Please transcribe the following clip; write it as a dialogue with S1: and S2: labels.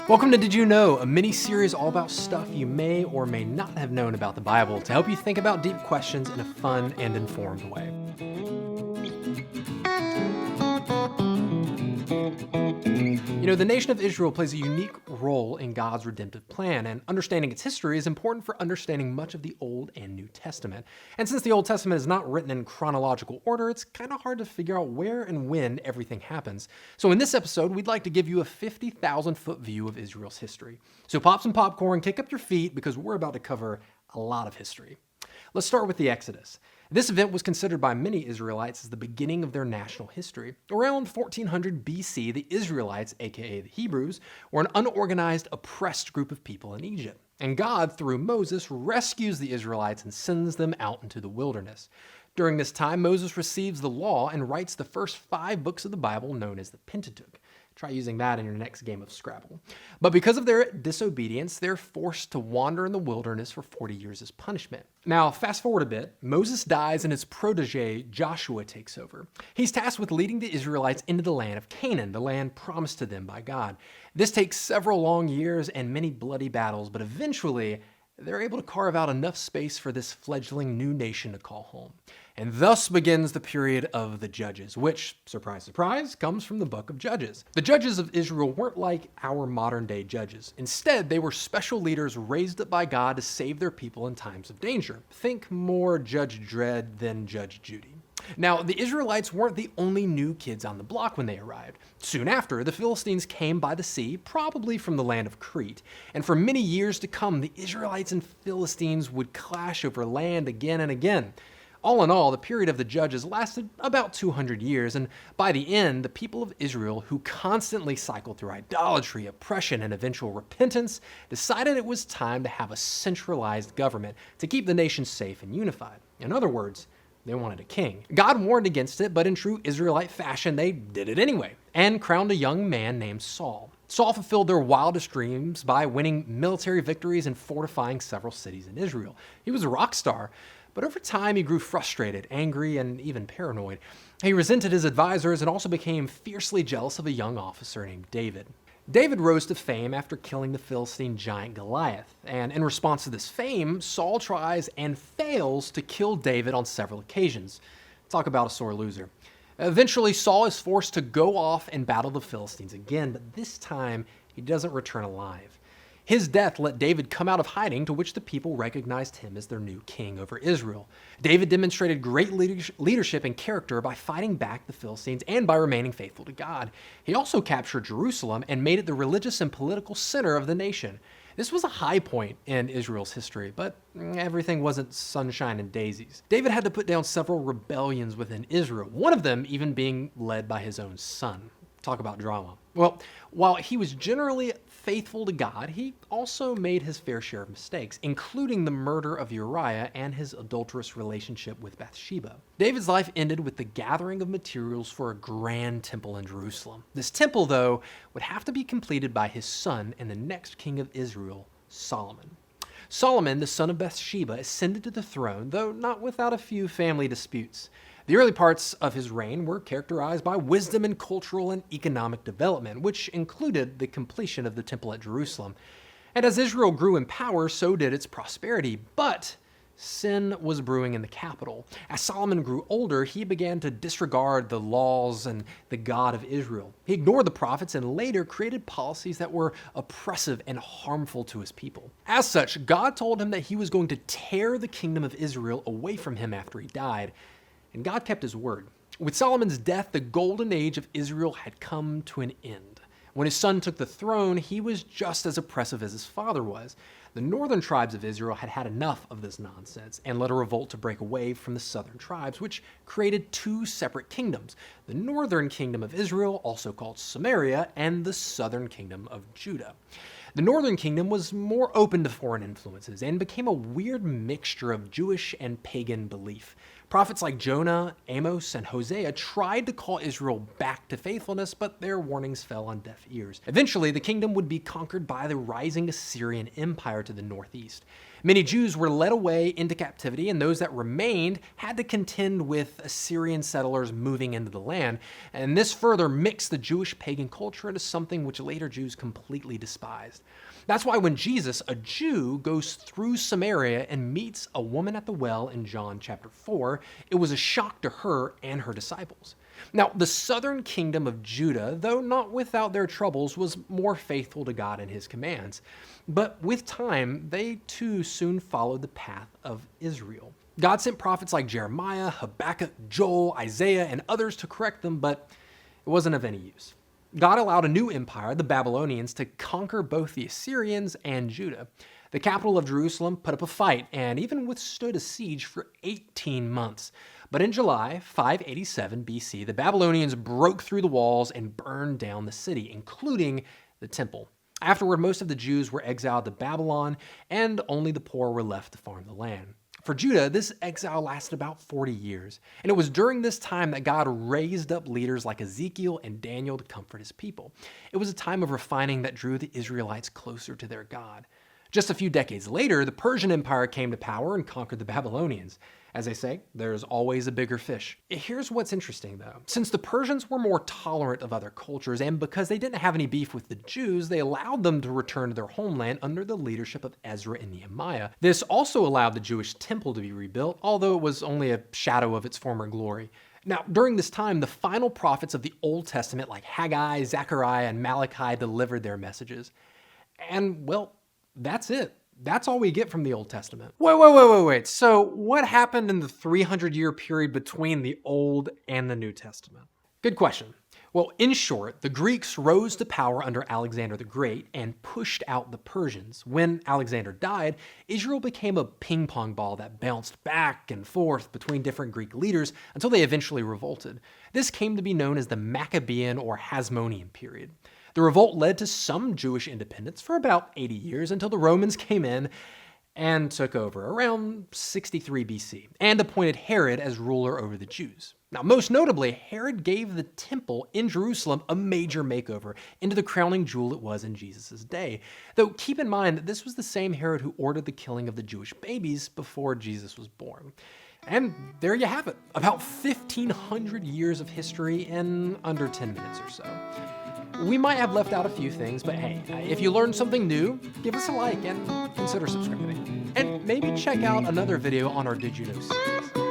S1: Welcome to Did You Know, a mini-series all about stuff you may or may not have known about the Bible to help you think about deep questions in a fun and informed way. The nation of Israel plays a unique role in God's redemptive plan, and understanding its history is important for understanding much of the Old and New Testament. And since the Old Testament is not written in chronological order, it's kind of hard to figure out where and when everything happens. So in this episode, we'd like to give you a 50,000-foot view of Israel's history. So pop some popcorn, kick up your feet, because we're about to cover a lot of history. Let's start with the Exodus. This event was considered by many Israelites as the beginning of their national history. Around 1400 BC, the Israelites, aka the Hebrews, were an unorganized, oppressed group of people in Egypt. And God, through Moses, rescues the Israelites and sends them out into the wilderness. During this time, Moses receives the law and writes the first 5 books of the Bible known as the Pentateuch. Try using that in your next game of Scrabble. But because of their disobedience, they're forced to wander in the wilderness for 40 years as punishment. Now, fast forward a bit, Moses dies and his protege, Joshua, takes over. He's tasked with leading the Israelites into the land of Canaan, the land promised to them by God. This takes several long years and many bloody battles, but eventually, they're able to carve out enough space for this fledgling new nation to call home. And thus begins the period of the Judges, which, surprise, surprise, comes from the book of Judges. The judges of Israel weren't like our modern-day judges. Instead, they were special leaders raised up by God to save their people in times of danger. Think more Judge Dredd than Judge Judy. Now, the Israelites weren't the only new kids on the block when they arrived. Soon after, the Philistines came by the sea, probably from the land of Crete. And for many years to come, the Israelites and Philistines would clash over land again and again. All in all, the period of the Judges lasted about 200 years, and by the end, the people of Israel, who constantly cycled through idolatry, oppression, and eventual repentance, decided it was time to have a centralized government to keep the nation safe and unified. In other words, they wanted a king. God warned against it, but in true Israelite fashion, they did it anyway, and crowned a young man named Saul. Saul fulfilled their wildest dreams by winning military victories and fortifying several cities in Israel. He was a rock star, but over time he grew frustrated, angry, and even paranoid. He resented his advisors and also became fiercely jealous of a young officer named David. David rose to fame after killing the Philistine giant Goliath, and in response to this fame, Saul tries and fails to kill David on several occasions. Talk about a sore loser. Eventually, Saul is forced to go off and battle the Philistines again, but this time he doesn't return alive. His death let David come out of hiding, to which the people recognized him as their new king over Israel. David demonstrated great leadership and character by fighting back the Philistines and by remaining faithful to God. He also captured Jerusalem and made it the religious and political center of the nation. This was a high point in Israel's history, but everything wasn't sunshine and daisies. David had to put down several rebellions within Israel, one of them even being led by his own son. Talk about drama. Well, while he was generally faithful to God, he also made his fair share of mistakes, including the murder of Uriah and his adulterous relationship with Bathsheba. David's life ended with the gathering of materials for a grand temple in Jerusalem. This temple, though, would have to be completed by his son and the next king of Israel, Solomon. Solomon, the son of Bathsheba, ascended to the throne, though not without a few family disputes. The early parts of his reign were characterized by wisdom and cultural and economic development, which included the completion of the temple at Jerusalem. And as Israel grew in power, so did its prosperity. But sin was brewing in the capital. As Solomon grew older, he began to disregard the laws and the God of Israel. He ignored the prophets and later created policies that were oppressive and harmful to his people. As such, God told him that he was going to tear the kingdom of Israel away from him after he died. And God kept his word. With Solomon's death, the golden age of Israel had come to an end. When his son took the throne, he was just as oppressive as his father was. The northern tribes of Israel had had enough of this nonsense and led a revolt to break away from the southern tribes, which created 2 separate kingdoms: the northern kingdom of Israel, also called Samaria, and the southern kingdom of Judah. The northern kingdom was more open to foreign influences and became a weird mixture of Jewish and pagan belief. Prophets like Jonah, Amos, and Hosea tried to call Israel back to faithfulness, but their warnings fell on deaf ears. Eventually, the kingdom would be conquered by the rising Assyrian Empire to the northeast. Many Jews were led away into captivity, and those that remained had to contend with Assyrian settlers moving into the land. And this further mixed the Jewish pagan culture into something which later Jews completely despised. That's why when Jesus, a Jew, goes through Samaria and meets a woman at the well in John chapter 4, it was a shock to her and her disciples. Now, the southern kingdom of Judah, though not without their troubles, was more faithful to God and his commands. But with time, they too soon followed the path of Israel. God sent prophets like Jeremiah, Habakkuk, Joel, Isaiah, and others to correct them, but it wasn't of any use. God allowed a new empire, the Babylonians, to conquer both the Assyrians and Judah. The capital of Jerusalem put up a fight and even withstood a siege for 18 months. But in July 587 BC, the Babylonians broke through the walls and burned down the city, including the temple. Afterward, most of the Jews were exiled to Babylon, and only the poor were left to farm the land. For Judah, this exile lasted about 40 years, and it was during this time that God raised up leaders like Ezekiel and Daniel to comfort his people. It was a time of refining that drew the Israelites closer to their God. Just a few decades later, the Persian Empire came to power and conquered the Babylonians. As they say, there's always a bigger fish. Here's what's interesting though. Since the Persians were more tolerant of other cultures, and because they didn't have any beef with the Jews, they allowed them to return to their homeland under the leadership of Ezra and Nehemiah. This also allowed the Jewish temple to be rebuilt, although it was only a shadow of its former glory. Now, during this time, the final prophets of the Old Testament like Haggai, Zechariah, and Malachi delivered their messages. And, well, that's it. That's all we get from the Old Testament. Wait. So what happened in the 300-year period between the Old and the New Testament? Good question. Well, in short, the Greeks rose to power under Alexander the Great and pushed out the Persians. When Alexander died, Israel became a ping-pong ball that bounced back and forth between different Greek leaders until they eventually revolted. This came to be known as the Maccabean or Hasmonean period. The revolt led to some Jewish independence for about 80 years until the Romans came in and took over around 63 BC and appointed Herod as ruler over the Jews. Now, most notably, Herod gave the temple in Jerusalem a major makeover into the crowning jewel it was in Jesus' day. Though keep in mind that this was the same Herod who ordered the killing of the Jewish babies before Jesus was born. And there you have it, about 1,500 years of history in under 10 minutes or so. We might have left out a few things, but hey, if you learned something new, give us a like and consider subscribing. And maybe check out another video on our Did You Know series.